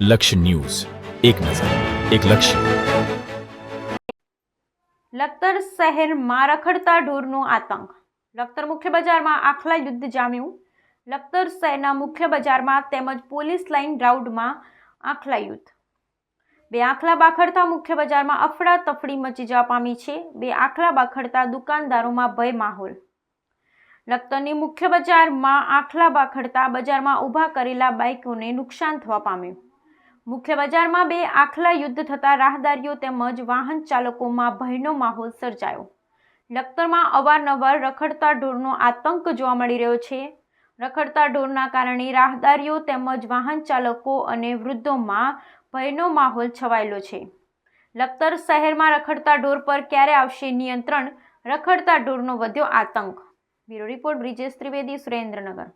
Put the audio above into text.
લક્ષ્ય ન્યૂઝ, એક નજર, એક લક્ષ્ય. લખતર શહેરમાં રખડતા ઢોરનો આતંક. લખતર મુખ્ય બજારમાં આખલા યુદ્ધ જામ્યું. લખતર શહેરના મુખ્ય બજારમાં તેમજ પોલીસ લાઇન રાઉન્ડમાં આખલા યુદ્ધ. બે આખલા બાખડતા મુખ્ય બજારમાં અફડાતફડી મચી જવા પામી છે. બે આખલા બાખડતા દુકાનદારોમાં ભય માહોલ. લખતરની મુખ્ય બજારમાં આખલા બાખડતા બજારમાં ઊભા કરેલા બાઇકોને નુકસાન થવા પામ્યું. મુખ્ય બજારમાં બે આખલા યુદ્ધ થતા રાહદારીઓ તેમજ વાહન ચાલકોમાં ભયનો માહોલ સર્જાયો. લખતરમાં અવારનવાર રખડતા ઢોરનો આતંક જોવા મળી રહ્યો છે. રખડતા ઢોરના કારણે રાહદારીઓ તેમજ વાહન ચાલકો અને વૃદ્ધોમાં ભયનો માહોલ છવાયેલો છે. લખતર શહેરમાં રખડતા ઢોર પર ક્યારે આવશે નિયંત્રણ? રખડતા ઢોરનો વધ્યો આતંક. Bureau report Brijesh Trivedi, Surendranagar.